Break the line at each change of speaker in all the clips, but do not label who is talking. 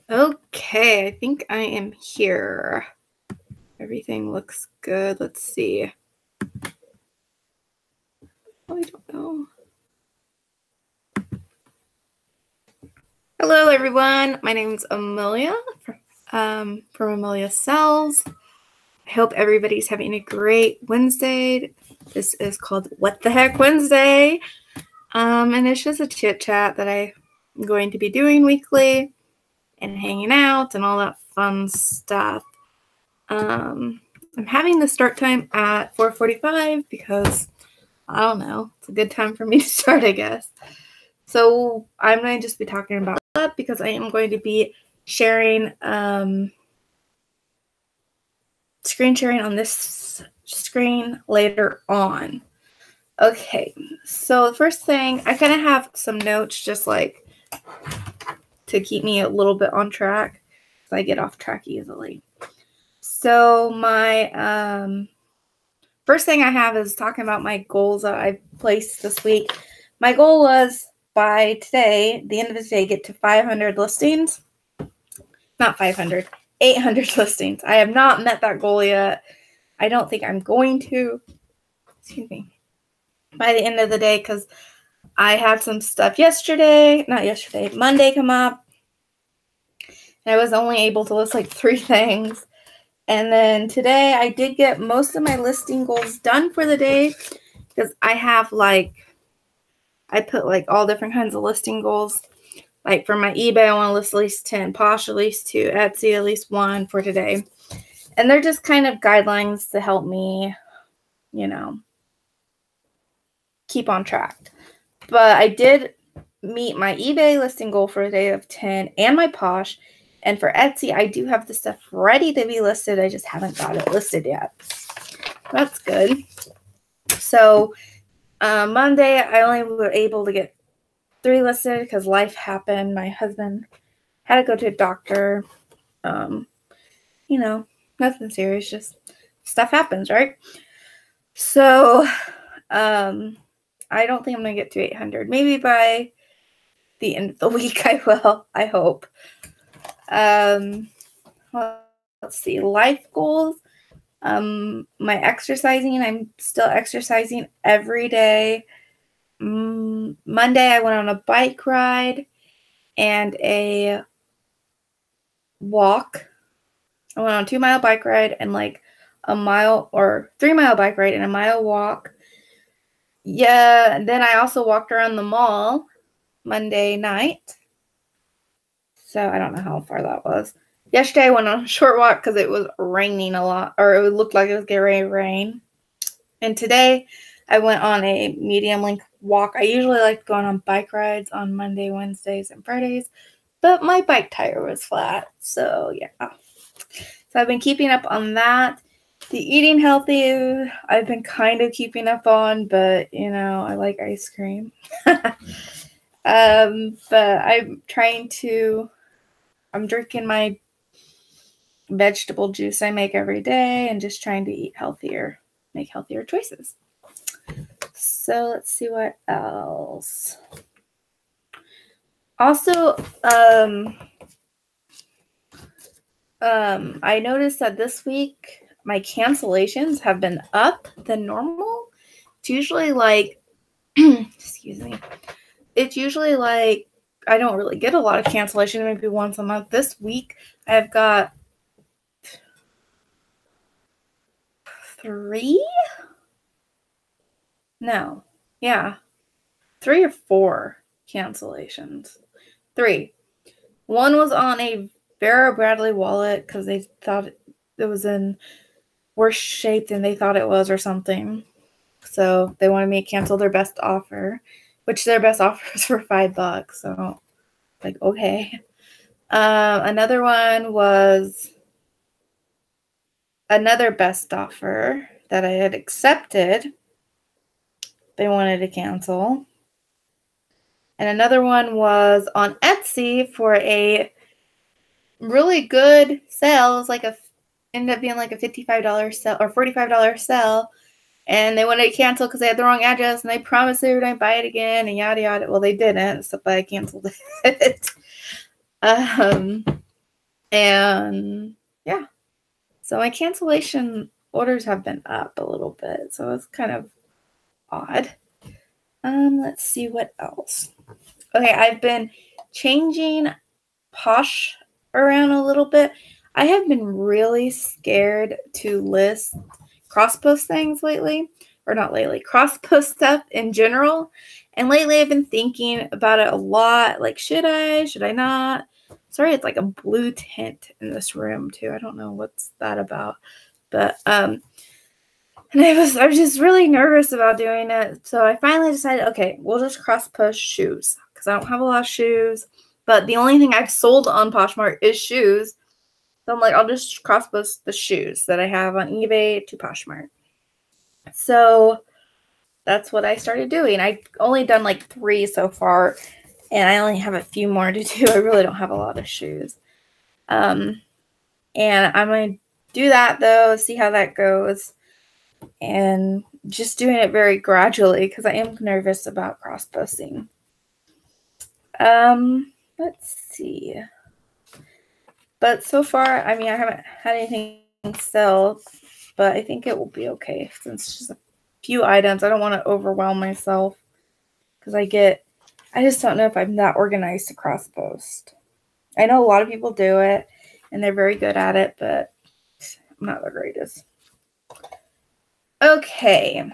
Okay, I think I am here. Everything looks good. Let's see. Oh, I don't know. Hello, everyone. My name is Amelia from Amelia Sells. I hope everybody's having a great Wednesday. This is called What the Heck Wednesday. And it's just a chit chat that I'm going to be doing weekly and hanging out and all that fun stuff. I'm having the start time at 4:45 because I don't know, it's a good time for me to start, I guess. So I'm going to just be talking about that because I am going to be sharing screen sharing on this screen later on. Okay, so the first thing, I kind of have some notes just like to keep me a little bit on track because I get off track easily. So my first thing I have is talking about my goals that I've placed this week. My goal was by today, the end of the day, get to 500 listings. Not 500, 800 listings. I have not met that goal yet. I don't think I'm going to. Excuse me. By the end of the day, because I had some stuff Monday come up. And I was only able to list like 3 things. And then today I did get most of my listing goals done for the day because I have I put like all different kinds of listing goals. Like for my eBay, I want to list at least 10, Posh at least 2, Etsy at least 1 for today. And they're just kind of guidelines to help me, keep on track. But I did meet my eBay listing goal for a day of 10 and my Posh. And for Etsy, I do have the stuff ready to be listed. I just haven't got it listed yet. That's good. So Monday, I only were able to get 3 listed because life happened. My husband had to go to a doctor. Nothing serious, just stuff happens, right? So I don't think I'm going to get to 800. Maybe by the end of the week I will, I hope. Let's see, life goals. My exercising, I'm still exercising every day. Monday, I went on a bike ride and a walk. I went on a 2-mile bike ride and like a 3-mile bike ride and a mile walk. Yeah, and then I also walked around the mall Monday night. So I don't know how far that was. Yesterday I went on a short walk because it was raining a lot, or it looked like it was getting ready to rain. And today I went on a medium length walk. I usually like going on bike rides on Monday, Wednesdays, and Fridays, but my bike tire was flat. So yeah. So I've been keeping up on that. The eating healthy, I've been kind of keeping up on, but I like ice cream. But I'm drinking my vegetable juice I make every day and just trying to eat healthier, make healthier choices. So let's see what else. Also, I noticed that this week my cancellations have been up than normal. It's usually like, excuse me. It's usually like I don't really get a lot of cancellation, maybe once a month. This week I've got 3? No. Yeah. 3 or 4 cancellations. 3. One was on a Vera Bradley wallet because they thought it was in worse shape than they thought it was or something. So they wanted me to cancel their best offer, which their best offer was for $5. So like, okay. Another one was another best offer that I had accepted. They wanted to cancel. And another one was on Etsy for a really good sale. It was ended up being like a $55 sale or $45 sale. And they wanted to cancel because they had the wrong address and they promised they were going to buy it again and yada yada. Well, they didn't, so but I canceled it. And yeah, so my cancellation orders have been up a little bit, so it's kind of odd. Let's see what else. Okay, I've been changing Posh around a little bit. I have been really scared to list cross-post things lately, or not lately, cross-post stuff in general. And lately I've been thinking about it a lot, like should I not? Sorry, it's like a blue tint in this room too. I don't know what's that about. But and I was just really nervous about doing it. So I finally decided, okay, we'll just cross-post shoes because I don't have a lot of shoes. But the only thing I've sold on Poshmark is shoes. So I'm like, I'll just cross-post the shoes that I have on eBay to Poshmark. So that's what I started doing. I've only done like 3 so far, and I only have a few more to do. I really don't have a lot of shoes. And I'm going to do that, though, see how that goes. And just doing it very gradually because I am nervous about cross-posting. Let's see. But so far, I mean, I haven't had anything sell, but I think it will be okay since it's just a few items. I don't want to overwhelm myself because I just don't know if I'm that organized to cross-post. I know a lot of people do it, and they're very good at it, but I'm not the greatest. Okay,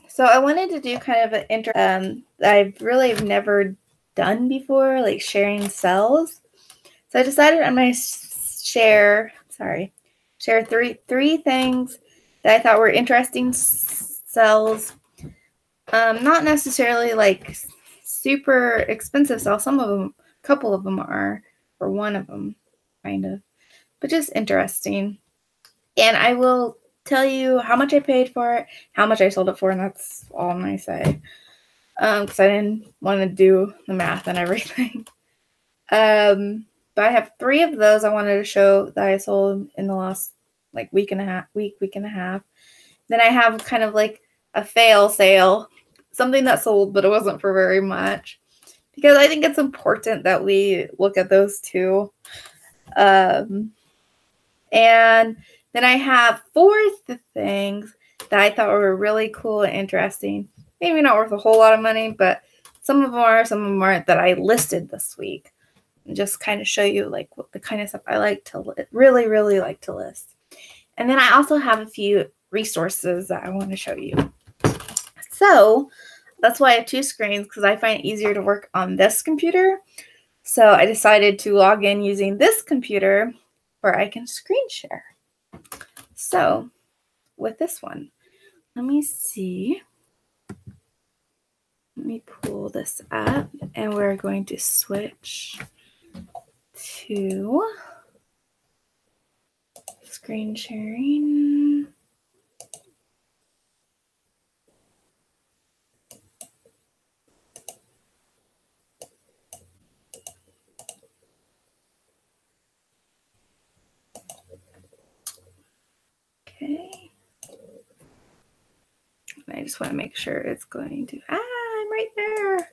so I wanted to do kind of an that I've really never done before, like sharing cells. So I decided I'm going to share three things that I thought were interesting cells. Not necessarily like super expensive cells. Some of them, a couple of them are, or one of them, kind of, but just interesting. And I will tell you how much I paid for it, how much I sold it for, and that's all I'm going to say. Because I didn't want to do the math and everything. But I have 3 of those I wanted to show that I sold in the last like week and a half. Then I have kind of like a fail sale, something that sold, but it wasn't for very much. Because I think it's important that we look at those too. And then I have 4 things that I thought were really cool and interesting. Maybe not worth a whole lot of money, but some of them are, some of them aren't, that I listed this week. And just kind of show you like what the kind of stuff I like to really like to list. And then I also have a few resources that I want to show you. So that's why I have 2 screens, because I find it easier to work on this computer. So I decided to log in using this computer where I can screen share. So with this one, let me see. Let me pull this up, and we're going to switch to screen sharing. Okay. I just want to make sure it's going to, I'm right there.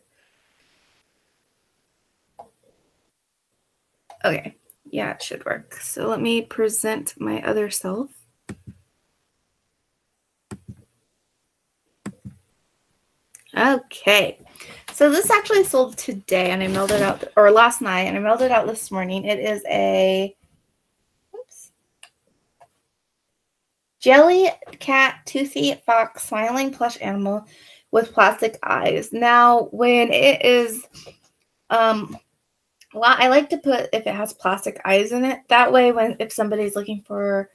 Okay, yeah, it should work. So let me present my other self. Okay, so this actually sold today, and I mailed it out, or last night, and I mailed it out this morning. It is a jelly cat, toothy fox, smiling plush animal with plastic eyes. Now, when it is, well, I like to put if it has plastic eyes in it. That way, if somebody's looking for,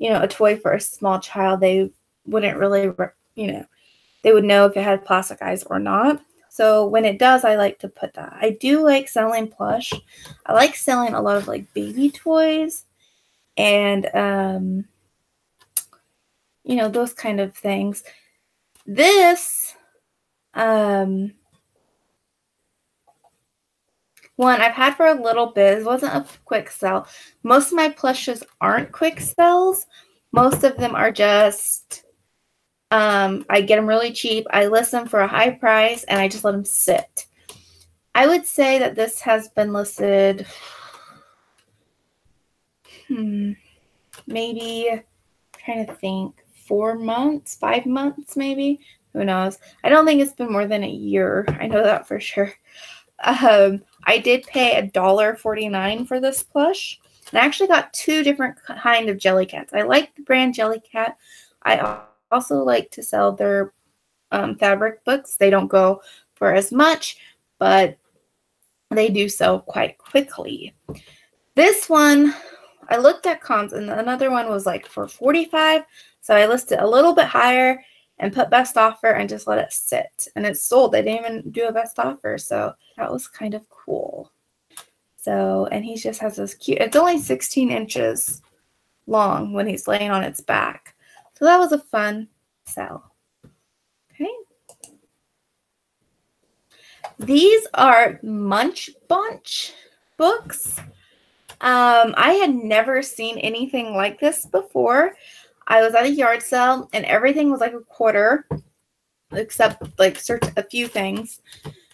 a toy for a small child, they wouldn't really, they would know if it had plastic eyes or not. So when it does, I like to put that. I do like selling plush. I like selling a lot of like baby toys and, those kind of things. This, one I've had for a little bit. It wasn't a quick sell. Most of my plushes aren't quick sells. Most of them are just, I get them really cheap. I list them for a high price, and I just let them sit. I would say that this has been listed maybe, trying to think, 4 months, 5 months maybe. Who knows? I don't think it's been more than a year. I know that for sure. I did pay $1.49 for this plush. And I actually got 2 different kind of Jellycats. I like the brand Jellycat. I also like to sell their fabric books. They don't go for as much, but they do sell quite quickly. This one, I looked at comps, and another one was like for $45. So I listed a little bit higher and put best offer and just let it sit. And it sold. They didn't even do a best offer. So that was kind of cool. So, and he just has this cute, it's only 16 inches long when he's laying on its back. So that was a fun sell. Okay. These are Munch Bunch books. I had never seen anything like this before. I was at a yard sale and everything was like a quarter, except like a few things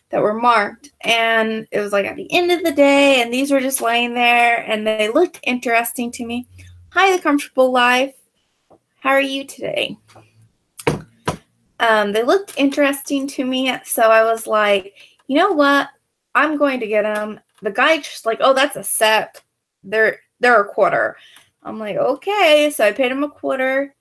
that were marked. And it was like at the end of the day, and these were just laying there and they looked interesting to me. Hi, The Comfortable Life. How are you today? They looked interesting to me. So I was like, you know what? I'm going to get them. The guy just like, oh, that's a set. They're a quarter. I'm like, okay. So I paid him a quarter.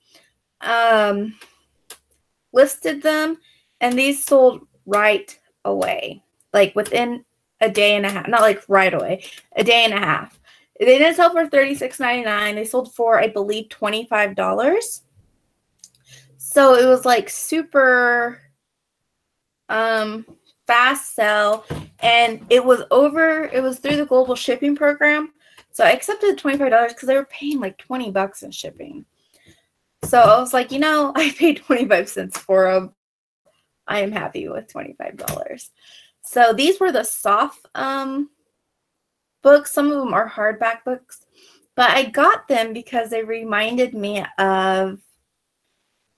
Listed them, and these sold right away. Like within a day and a half. Not like right away. A day and a half. They didn't sell for $36.99. They sold for, I believe, $25. So it was like super fast sell, and it was through the global shipping program. So I accepted the $25 because they were paying like $20 in shipping. So I was like, you know, I paid 25 cents for them. I am happy with $25. So these were the soft books. Some of them are hardback books, but I got them because they reminded me of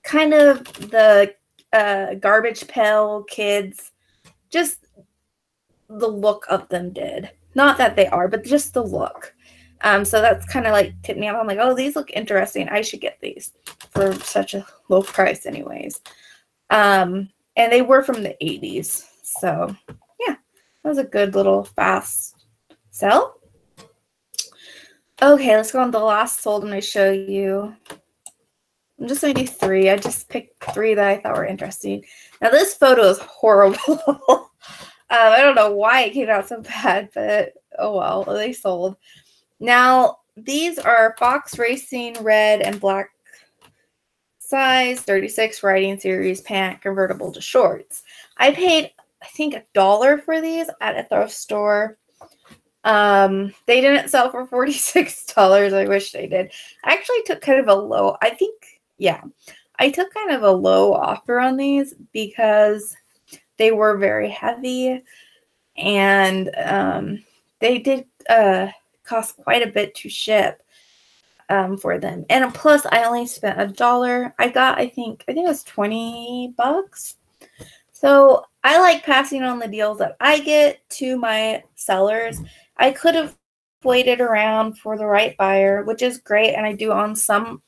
kind of the Garbage Pail Kids. Just the look of them did. Not that they are, but just the look. So that's kind of like tipped me off. I'm like, oh, these look interesting. I should get these for such a low price anyways. And they were from the 80s. So yeah, that was a good little fast sell. Okay, let's go on the last sold. I'm going to show you. I'm just going to do 3. I just picked 3 that I thought were interesting. Now this photo is horrible. I don't know why it came out so bad, but oh well, they sold. Now, these are Fox Racing red and black size, 36 riding series pant, convertible to shorts. I paid, I think, $1 for these at a thrift store. They didn't sell for $46. I wish they did. I actually took kind of a low, I took kind of a low offer on these because they were very heavy, and they did cost quite a bit to ship for them. And plus, I only spent $1. I got, I think it was $20. So I like passing on the deals that I get to my sellers. I could have waited around for the right buyer, which is great, and I do on some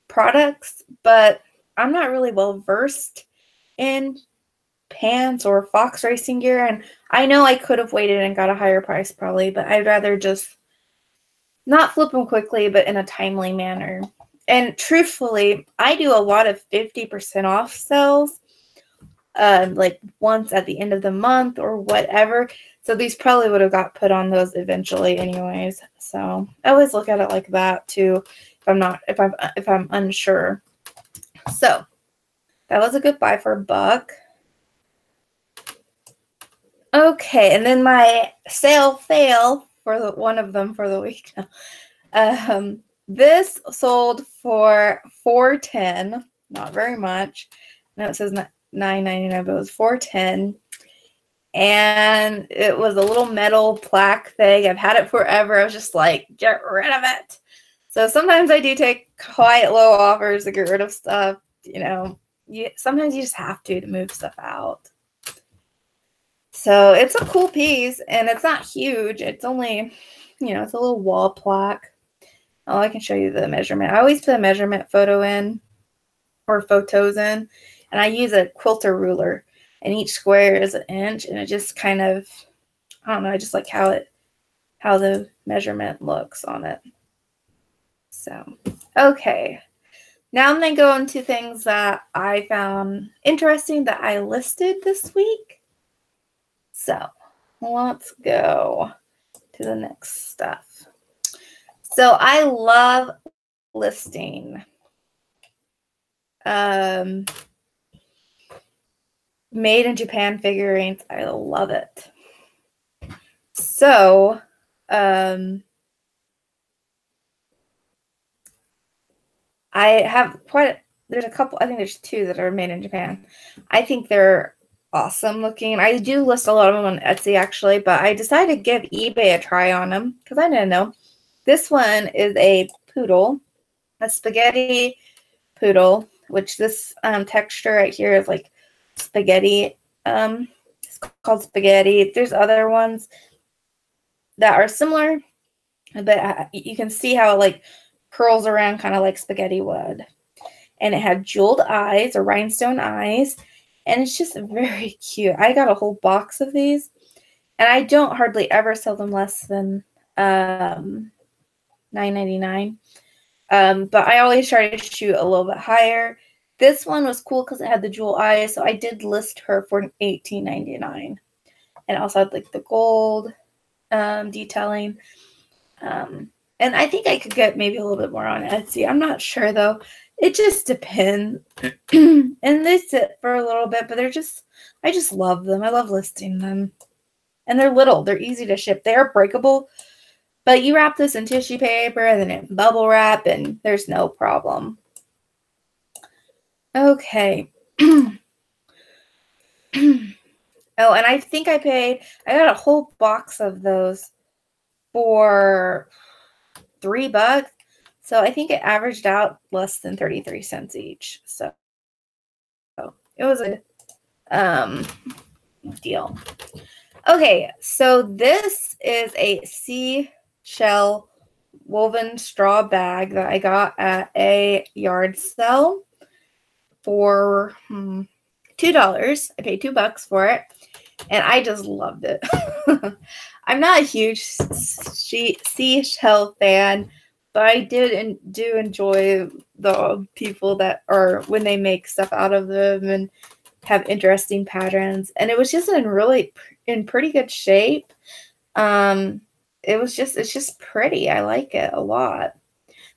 products, but I'm not really well versed in pants or Fox racing gear, and I know I could have waited and got a higher price probably, but I'd rather just not flip them quickly, but in a timely manner. And truthfully, I do a lot of 50% off sales, like once at the end of the month or whatever. So these probably would have got put on those eventually anyways. So I always look at it like that too, if I'm unsure. So that was a good buy for $1. Okay, and then my sale fail for one of them for the week now. This sold for $4.10, not very much. No, it says $9.99, but it was $4.10. And it was a little metal plaque thing. I've had it forever. I was just like, get rid of it. So sometimes I do take quite low offers to get rid of stuff. You know, sometimes you just have to move stuff out. So it's a cool piece, and it's not huge. It's only, it's a little wall plaque. Oh, I can show you the measurement. I always put a measurement photo in, or photos in, and I use a quilter ruler, and each square is an inch, and it just kind of, I don't know, I just like how the measurement looks on it. So, okay. Now I'm going to go into things that I found interesting that I listed this week. So, let's go to the next stuff. So, I love listing made in Japan figurines. I love it. So, I have there's a couple, I think there's 2 that are made in Japan. I think they're awesome looking. I do list a lot of them on Etsy actually, but I decided to give eBay a try on them because I didn't know. This one is a poodle, a spaghetti poodle, which this texture right here is like spaghetti. It's called spaghetti. There's other ones that are similar, but you can see how it like curls around kind of like spaghetti would. And it had jeweled eyes or rhinestone eyes, and it's just very cute. I got a whole box of these, and I don't hardly ever sell them less than $9.99. But I always try to shoot a little bit higher. This one was cool because it had the jewel eyes, so I did list her for $18.99. And it also had like the gold detailing. And I think I could get maybe a little bit more on Etsy. I'm not sure though. It just depends. And they sit for a little bit, but I just love them. I love listing them. And they're little. They're easy to ship. They are breakable. But you wrap this in tissue paper and then in bubble wrap, and there's no problem. Okay. Oh, and I think I got a whole box of those for $3. So I think it averaged out less than 33 cents each. So it was a deal. Okay, so this is a Seashell woven straw bag that I got at a yard sale for $2. I paid $2 for it, and I just loved it. I'm not a huge Seashell fan, but I do enjoy the people that are when they make stuff out of them and have interesting patterns. And it was just in pretty good shape. It's just pretty. I like it a lot.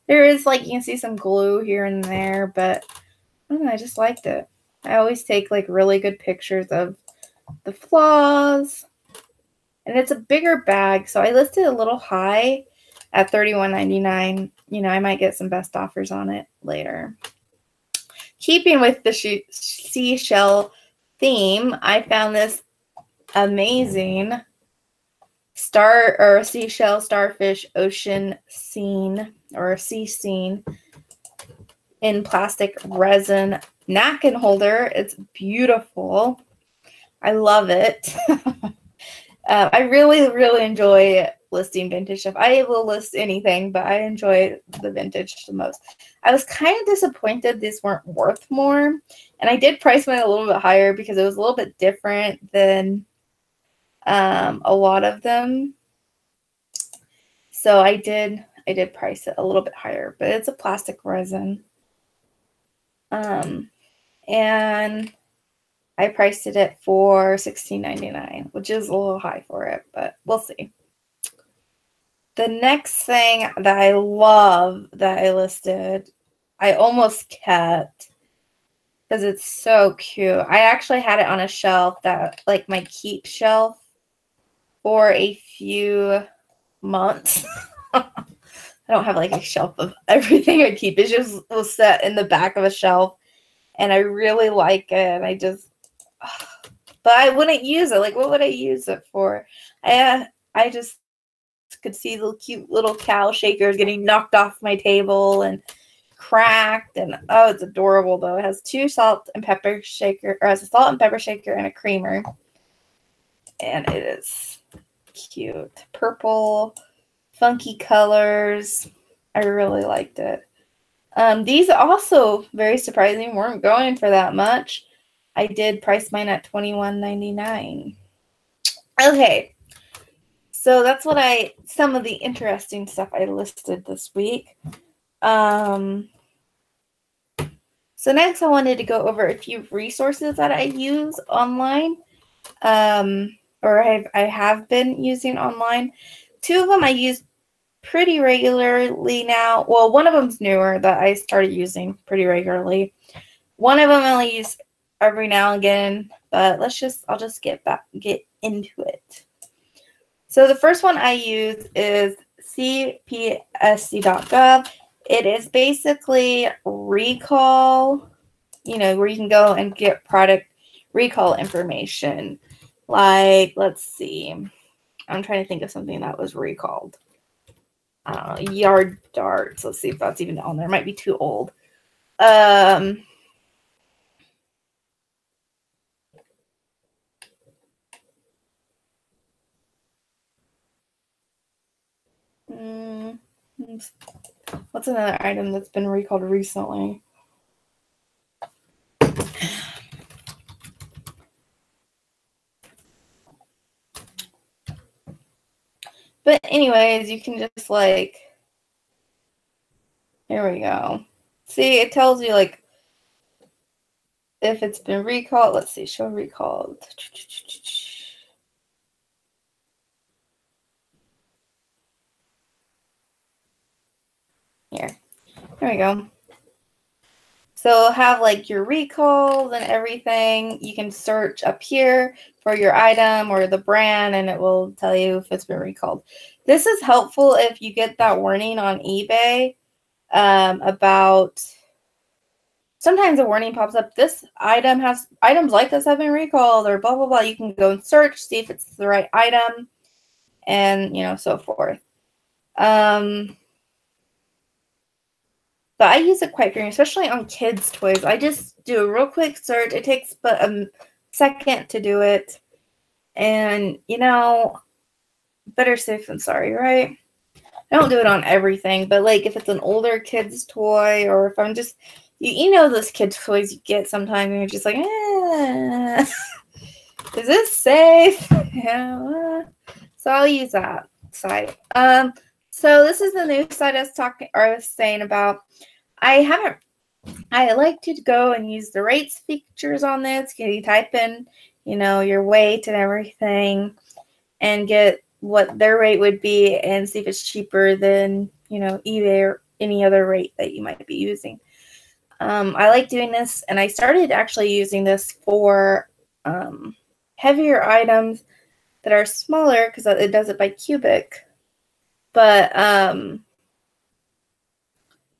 There is like, you can see some glue here and there, but I don't know, I just liked it. I always take like really good pictures of the flaws. And it's a bigger bag, so I listed a little high at $31.99. You know, I might get some best offers on it later. Keeping with the seashell theme, I found this amazing seashell starfish ocean scene or sea scene in plastic resin napkin holder. It's beautiful. I love it. I really, really enjoy listing vintage stuff. I will list anything, but I enjoy the vintage the most. I was kind of disappointed these weren't worth more, and I did price mine a little bit higher because it was a little bit different than a lot of them. So I did price it a little bit higher, but it's a plastic resin. And I priced it for $16.99, which is a little high for it, but we'll see. The next thing that I love that I listed, I almost kept because it's so cute. I actually had it on a shelf that, like my keep shelf, for a few months. I don't have like a shelf of everything I keep. It just was set in the back of a shelf, and I really like it. And but I wouldn't use it. Like, what would I use it for? I just could see the cute little cow shakers getting knocked off my table and cracked. And oh, it's adorable though. It has a salt and pepper shaker and a creamer. And it is cute. Purple, funky colors. I really liked it. These also, very surprising, weren't going for that much. I did price mine at $21.99. Okay. So that's what some of the interesting stuff I listed this week. So next I wanted to go over a few resources that I use online, or I have been using online. Two of them I use pretty regularly now. Well, one of them's newer that I started using pretty regularly. One of them I only use every now and again, but I'll just get into it. So the first one I use is CPSC.gov. It is basically recall, where you can go and get product recall information. Like, let's see. I'm trying to think of something that was recalled. I don't know, yard darts. Let's see if that's even on there. It might be too old. What's another item that's been recalled recently? But anyways, you can just here we go. See, it tells you if it's been recalled. Let's see, show recalled. Here we go. So have your recalls and everything. You can search up here for your item or the brand, and it will tell you if it's been recalled. This is helpful if you get that warning on eBay about. Sometimes a warning pops up. This item has items like this have been recalled, or blah blah blah. You can go and search, see if it's the right item, and so forth. But I use it quite frequently, especially on kids' toys. I just do a real quick search. It takes but a second to do it. And, better safe than sorry, right? I don't do it on everything, but if it's an older kid's toy, or if I'm just, those kids' toys you get sometimes, and you're just like, is this safe? Yeah. So I'll use that site. So this is the new site I was saying about. I like to go and use the rates features on this. You type in, your weight and everything, and get what their rate would be and see if it's cheaper than, eBay or any other rate that you might be using. I like doing this, and I started actually using this for heavier items that are smaller because it does it by cubic. But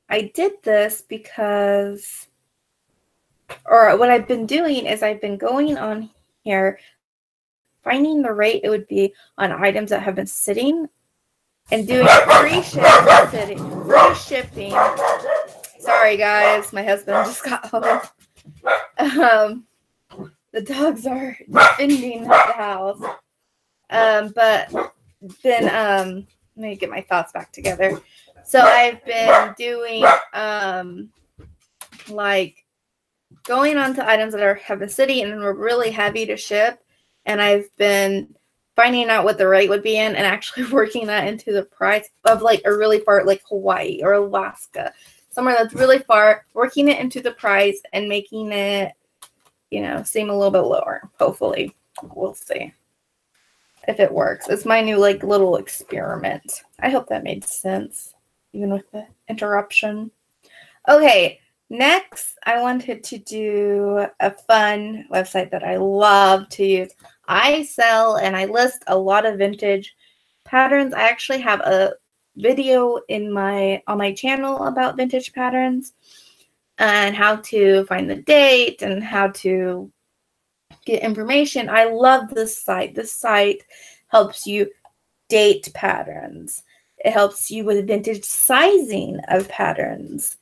I did this because, or what I've been doing is I've been going on here, finding the rate it would be on items that have been sitting, and doing free shipping. Sorry guys, my husband just got home. The dogs are defending the house. But then let me get my thoughts back together. So I've been doing going on to items that have been sitting and were really heavy to ship, and I've been finding out what the rate would be in and actually working that into the price of a really far, Hawaii or Alaska, somewhere that's really far, working it into the price and making it, seem a little bit lower. Hopefully, we'll see if it works. It's my new little experiment. I hope that made sense, even with the interruption. Okay, next I wanted to do a fun website that I love to use. I sell and I list a lot of vintage patterns. I actually have a video on my channel about vintage patterns and how to find the date and how to get information. I love this site. This site helps you date patterns. It helps you with vintage sizing of patterns.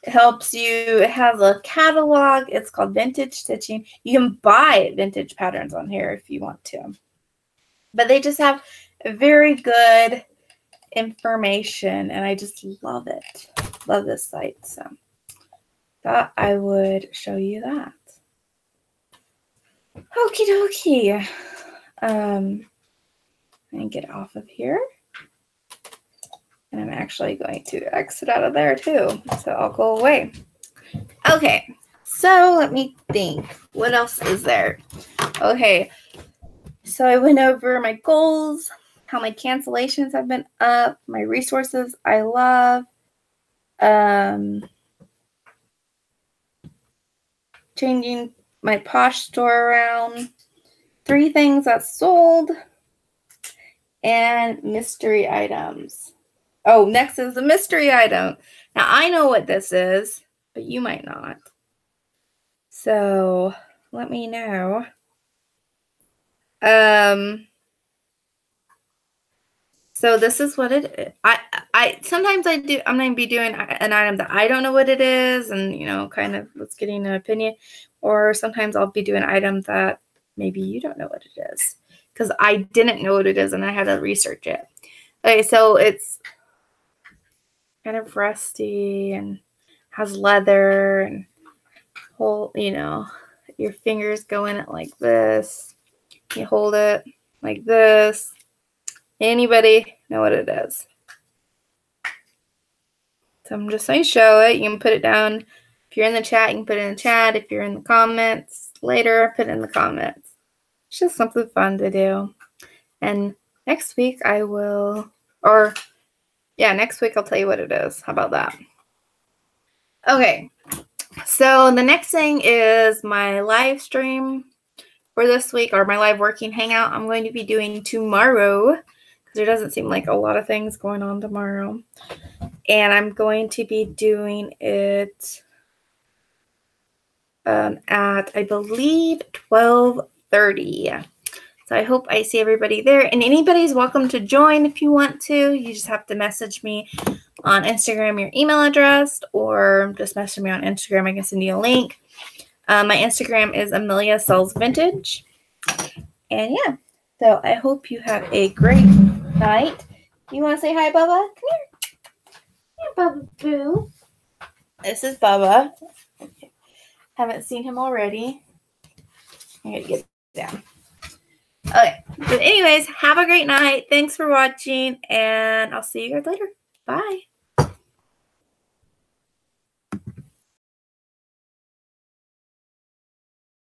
It helps you. It has a catalog. It's called Vintage Stitching. You can buy vintage patterns on here if you want to. But they just have a very good information, and I just love it. Love this site. So thought I would show you that. Okie dokie. And get off of here. And I'm actually going to exit out of there too. So I'll go away. Okay. So let me think. What else is there? Okay. So I went over my goals, how my cancellations have been up, my resources I love, changing my Posh store around, 3 things that sold, and mystery items. Oh, next is the mystery item. Now, I know what this is, but you might not. So, let me know. So this is what it is. I sometimes I'm going to be doing an item that I don't know what it is, and, you know, kind of let's getting an opinion. Or sometimes I'll be doing an item that maybe you don't know what it is, because I didn't know what it is and I had to research it. Okay, so it's kind of rusty and has leather and whole, you know, your fingers go in it like this. You hold it like this. Anybody know what it is? So I'm just going to show it. You can put it down. If you're in the chat, you can put it in the chat. If you're in the comments later, put it in the comments. It's just something fun to do. And next week I will, or yeah, next week I'll tell you what it is. How about that? Okay. So the next thing is my live stream for this week, or my live working hangout I'm going to be doing tomorrow, because there doesn't seem like a lot of things going on tomorrow. And I'm going to be doing it at, I believe, 12:30. So I hope I see everybody there. And anybody's welcome to join if you want to. You just have to message me on Instagram your email address, or just message me on Instagram. I can send you a link. My Instagram is Amelia Sells Vintage. And yeah, so I hope you have a great night. You want to say hi, Bubba? Come here. Here, Bubba Boo. This is Bubba. Haven't seen him already. I gotta get down. Okay. But anyways, have a great night. Thanks for watching, and I'll see you guys later. Bye.